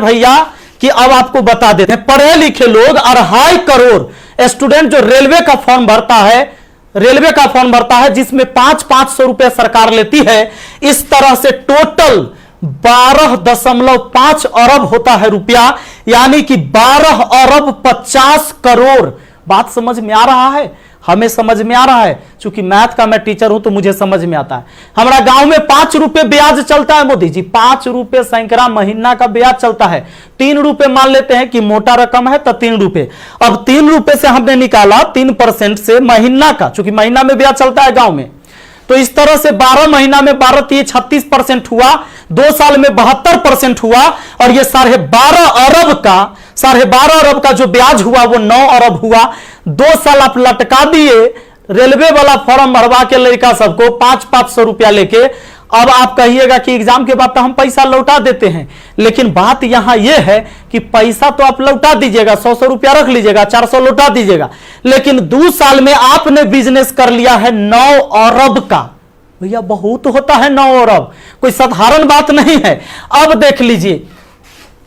भैया कि अब आपको बता देते हैं, पढ़े लिखे लोग 2.5 करोड़ स्टूडेंट जो रेलवे का फॉर्म भरता है जिसमें 500 रुपए सरकार लेती है, इस तरह से टोटल 12.5 अरब होता है रुपया, यानी कि 12 अरब 50 करोड़। बात समझ में आ रहा है? हमें समझ में आ रहा है, क्योंकि मैथ का मैं टीचर हूं तो मुझे समझ में आता है। हमारा गांव में 5 रुपए ब्याज चलता है मोदी जी, 5 रुपए सैकड़ा महीना का ब्याज चलता है। 3 रुपए मान लेते हैं कि मोटा रकम है तो 3 रुपए। अब 3 रुपए से हमने निकाला 3% से महीना का, क्योंकि महीना में ब्याज चलता है गांव में, तो इस तरह से 12 महीना में 36% हुआ, 2 साल में 72% हुआ, और ये 12.5 अरब का जो ब्याज हुआ वो 9 अरब हुआ। 2 साल आप लटका दिए रेलवे वाला फॉर्म भरवा के लड़का सबको 500 रुपया लेके। अब आप कहिएगा कि एग्जाम के बाद तो हम पैसा लौटा देते हैं, लेकिन बात यहां यह है कि पैसा तो आप लौटा दीजिएगा, 100 रुपया रख लीजिएगा, 400 लौटा दीजिएगा, लेकिन 2 साल में आपने बिजनेस कर लिया है 9 अरब का। भैया बहुत होता है 9 अरब, कोई साधारण बात नहीं है। अब देख लीजिए,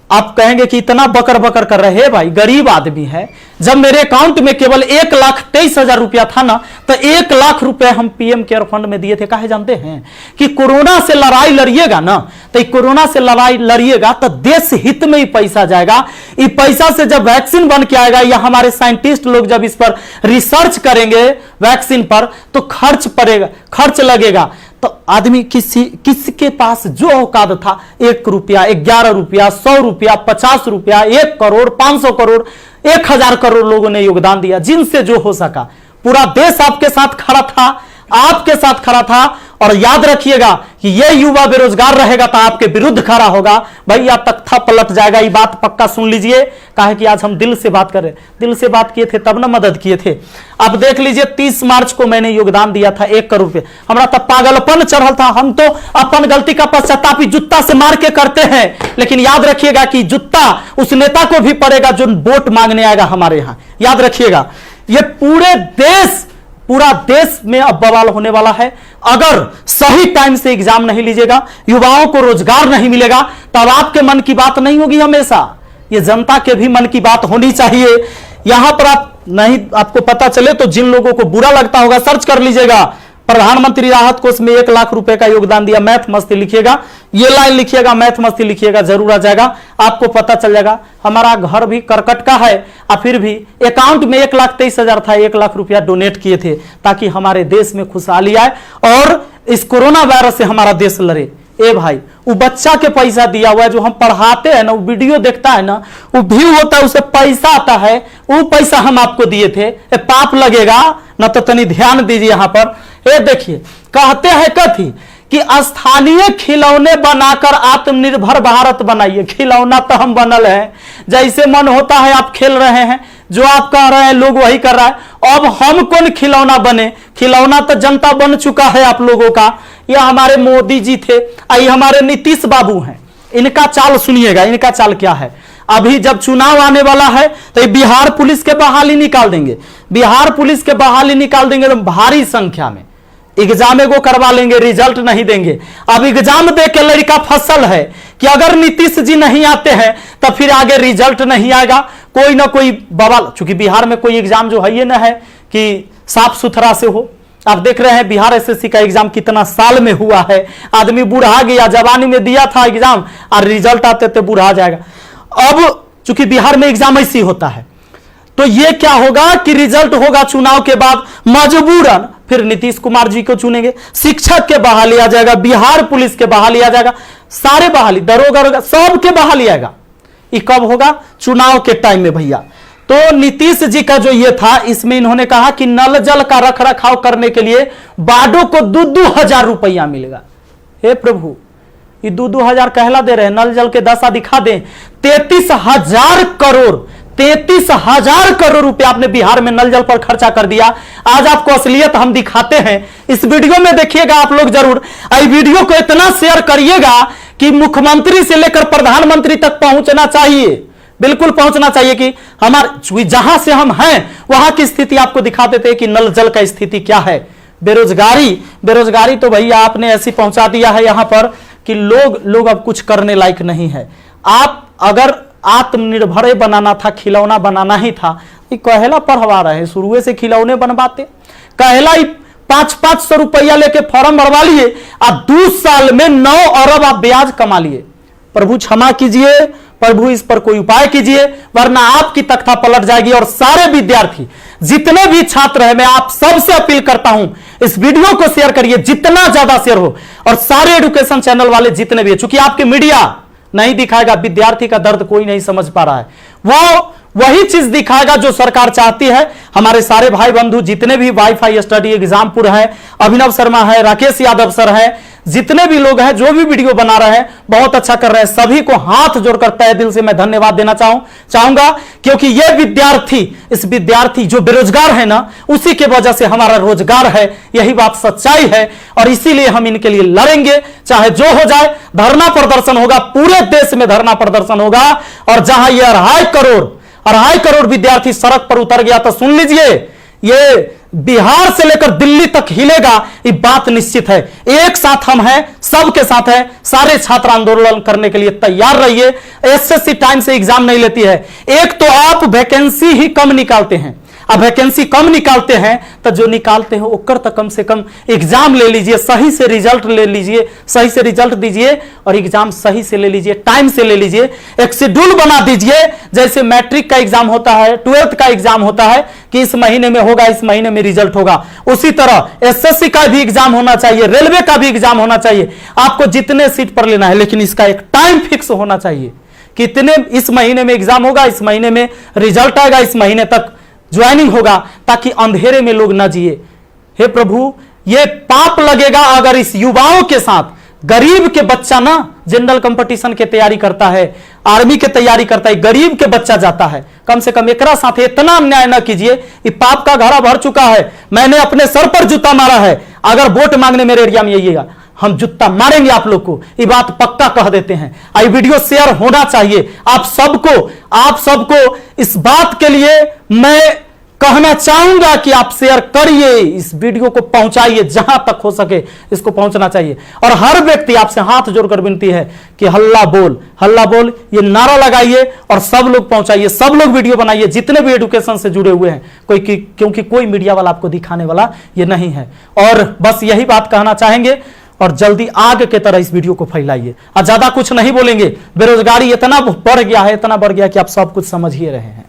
आप कहेंगे कि इतना बकर बकर कर रहे हैं, भाई गरीब आदमी है। जब मेरे अकाउंट में केवल 1,23,000 रुपया था ना, तो 1 लाख रुपए हम पीएम केयर फंड में दिए थे। काहे जानते हैं? कि कोरोना से लड़ाई लड़िएगा ना, तो कोरोना से लड़ाई लड़िएगा तो देश हित में ही पैसा जाएगा। इस पैसा से जब वैक्सीन बन के आएगा या हमारे साइंटिस्ट लोग जब इस पर रिसर्च करेंगे वैक्सीन पर, तो खर्च लगेगा। तो आदमी किसके पास जो औकात था, 1 रुपया, 11 रुपया, 100 रुपया, 50 रुपया, 1 करोड़, 500 करोड़, 1000 करोड़ लोगों ने योगदान दिया, जिनसे जो हो सका। पूरा देश आपके साथ खड़ा था, आपके साथ खड़ा था। और याद रखिएगा कि यह युवा बेरोजगार रहेगा तो आपके विरुद्ध खड़ा होगा। भैया तख्ता पलट जाएगा, ये बात पक्का सुन लीजिए। काहे कि आज हम दिल से बात कर रहे, दिल से बात किए थे तब ना मदद किए थे। अब देख लीजिए, 30 मार्च को मैंने योगदान दिया था 1 करोड़ रुपए। हमारा तब पागलपन चढ़ल था, हम तो अपन गलती का पश्चाताप जूता से मार के करते हैं, लेकिन याद रखिएगा कि जूता उस नेता को भी पड़ेगा जो वोट मांगने आएगा हमारे यहां। याद रखिएगा, ये पूरा देश में अब बवाल होने वाला है। अगर सही टाइम से एग्जाम नहीं लीजिएगा, युवाओं को रोजगार नहीं मिलेगा, तब आपके मन की बात नहीं होगी हमेशा, ये जनता के भी मन की बात होनी चाहिए। यहां पर आपको पता चले तो जिन लोगों को बुरा लगता होगा सर्च कर लीजिएगा, प्रधानमंत्री राहत कोष में 1 लाख रुपए का योगदान दिया। मैथ मस्ती लिखिएगा, ये लाइन लिखिएगा, मैथ मस्ती लिखिएगा, जरूर आ जाएगा, आपको पता चल जाएगा। हमारा घर भी करकट का है, और फिर भी अकाउंट में 1,23,000 था, 1 लाख रुपया डोनेट किए थे ताकि हमारे देश में खुशहाली आए और इस कोरोना वायरस से हमारा देश लड़े। ए भाई, वो बच्चा के पैसा दिया हुआ है, जो हम पढ़ाते हैं ना, वो वीडियो देखता है ना, वो व्यू होता है, उसे पैसा आता है, वो पैसा हम आपको दिए थे। पाप लगेगा ना, तो तनी ध्यान दीजिए यहां पर। ये देखिए, कहते हैं कथी कि स्थानीय खिलौने बनाकर आत्मनिर्भर भारत बनाइए। खिलौना तो हम बनल है, जैसे मन होता है आप खेल रहे हैं, जो आप कह रहे हैं लोग वही कर रहा है। अब हम कौन खिलौना बने? खिलौना तो जनता बन चुका है आप लोगों का। यह हमारे मोदी जी थे, ये हमारे नीतीश बाबू हैं। इनका चाल सुनिएगा, इनका चाल क्या है। अभी जब चुनाव आने वाला है तो बिहार पुलिस के बहाली निकाल देंगे, बिहार पुलिस के बहाली निकाल देंगे तो भारी संख्या में एग्जाम को करवा लेंगे, रिजल्ट नहीं देंगे। अब एग्जाम दे के लड़का फसल है कि अगर नीतीश जी नहीं आते हैं तो फिर आगे रिजल्ट नहीं आएगा, कोई ना कोई बवाल। चूंकि बिहार में कोई एग्जाम जो है ये ना है कि साफ सुथरा से हो। आप देख रहे हैं बिहार एसएससी का एग्जाम कितना साल में हुआ है, आदमी बूढ़ा गया, जवानी में दिया था एग्जाम और रिजल्ट आते थे बूढ़ा जाएगा। अब चूंकि बिहार में एग्जाम ऐसी होता है, तो ये क्या होगा कि रिजल्ट होगा चुनाव के बाद, मजबूरन फिर नीतीश कुमार जी को चुनेंगे, शिक्षक के बहाली आ जाएगा, बिहार पुलिस के बहाली आ जाएगा, सारे बहाली, दरोगा सब के बहाली आएगा। ये कब होगा? चुनाव के टाइम में भैया। तो नीतीश जी का जो ये था, इसमें इन्होंने कहा कि नल जल का रख रखाव करने के लिए बाडो को 2-2 हजार रुपया मिलेगा। हे प्रभु, ये 2-2 हजार कहला दे रहे हैं, नल जल के दशा दिखा दें। 33,000 करोड़, 33,000 करोड़ रुपया आपने बिहार में नल जल पर खर्चा कर दिया। आज आपको असलियत हम दिखाते हैं, इस वीडियो में देखिएगा आप लोग जरूर। इस वीडियो को इतना शेयर करिएगा कि मुख्यमंत्री से लेकर प्रधानमंत्री तक पहुंचना चाहिए, बिल्कुल पहुंचना चाहिए कि हमारे जहां से हम हैं वहां की स्थिति आपको दिखा देते हैं कि नल जल का स्थिति क्या है। बेरोजगारी तो भैया आपने ऐसी पहुंचा दिया है यहां पर कि लोग अब कुछ करने लायक नहीं है। आप अगर आत्मनिर्भर बनाना था, खिलौना बनाना ही था, ये कहेला पढ़वा रहे, शुरू से खिलौने बनवाते। कहेला 500-500 रुपया लेके फॉर्म भरवा लिए और 2 साल में 9 अरब आप ब्याज कमा लिए। प्रभु क्षमा कीजिए, प्रभु इस पर कोई उपाय कीजिए, वरना आपकी तख्ता पलट जाएगी। और सारे विद्यार्थी, जितने भी छात्र हैं, मैं आप सबसे अपील करता हूं, इस वीडियो को शेयर करिए, जितना ज्यादा शेयर हो। और सारे एजुकेशन चैनल वाले जितने भी, चूंकि आपके मीडिया नहीं दिखाएगा, विद्यार्थी का दर्द कोई नहीं समझ पा रहा है, वो वही चीज दिखाएगा जो सरकार चाहती है। हमारे सारे भाई बंधु जितने भी वाईफाई स्टडी एग्जामपुर है, अभिनव शर्मा है, राकेश यादव सर है, जितने भी लोग हैं जो भी वीडियो बना रहे हैं, बहुत अच्छा कर रहे हैं। सभी को हाथ जोड़कर तहे दिल से मैं धन्यवाद देना चाहूंगा, क्योंकि ये विद्यार्थी, इस विद्यार्थी जो बेरोजगार है ना, उसी के वजह से हमारा रोजगार है। यही बात सच्चाई है और इसीलिए हम इनके लिए लड़ेंगे, चाहे जो हो जाए। धरना प्रदर्शन होगा, पूरे देश में धरना प्रदर्शन होगा। और जहां ये 2.5 करोड़ विद्यार्थी सड़क पर उतर गया, तो सुन लीजिए, ये बिहार से लेकर दिल्ली तक हिलेगा, ये बात निश्चित है। एक साथ हम हैं, सबके साथ है। सारे छात्र आंदोलन करने के लिए तैयार रहिए। एसएससी टाइम से एग्जाम नहीं लेती है। एक तो आप वैकेंसी ही कम निकालते हैं, अब वैकेंसी कम निकालते हैं तो जो निकालते हो ओकर तक कम से कम एग्जाम ले लीजिए, सही से रिजल्ट ले लीजिए, सही से रिजल्ट दीजिए और एग्जाम सही से ले लीजिए, टाइम से ले लीजिए। एक शेड्यूल बना दीजिए, जैसे मैट्रिक का एग्जाम होता है, 12th का एग्जाम होता है कि इस महीने में होगा, इस महीने में रिजल्ट होगा, उसी तरह एसएससी का भी एग्जाम होना चाहिए, रेलवे का भी एग्जाम होना चाहिए। आपको जितने सीट पर लेना है, लेकिन इसका एक टाइम फिक्स होना चाहिए, कितने इस महीने में एग्जाम होगा, इस महीने में रिजल्ट आएगा, इस महीने तक ज्वाइनिंग होगा, ताकि अंधेरे में लोग ना जिए। हे प्रभु, ये पाप लगेगा अगर इस युवाओं के साथ गरीब के बच्चा ना जनरल कंपटीशन के तैयारी करता है, आर्मी के तैयारी करता है, गरीब के बच्चा जाता है। कम से कम एकरा साथ इतना अन्याय ना कीजिए। ये पाप का घड़ा भर चुका है। मैंने अपने सर पर जूता मारा है। अगर वोट मांगने मेरे एरिया में आइएगा, हम जूता मारेंगे आप लोग को, ये बात पक्का कह देते हैं। आई वीडियो शेयर होना चाहिए। आप सबको इस बात के लिए मैं कहना चाहूंगा कि आप शेयर करिए, इस वीडियो को पहुंचाइए, जहां तक हो सके इसको पहुंचना चाहिए। और हर व्यक्ति आपसे हाथ जोड़कर विनती है कि हल्ला बोल ये नारा लगाइए और सब लोग पहुंचाइए, सब लोग वीडियो बनाइए, जितने भी एजुकेशन से जुड़े हुए हैं, क्योंकि कोई मीडिया वाला आपको दिखाने वाला ये नहीं है। और बस यही बात कहना चाहेंगे और जल्दी आग के तरह इस वीडियो को फैलाइए। और ज्यादा कुछ नहीं बोलेंगे। बेरोजगारी इतना बढ़ गया है कि आप सब कुछ समझ ही रहे हैं।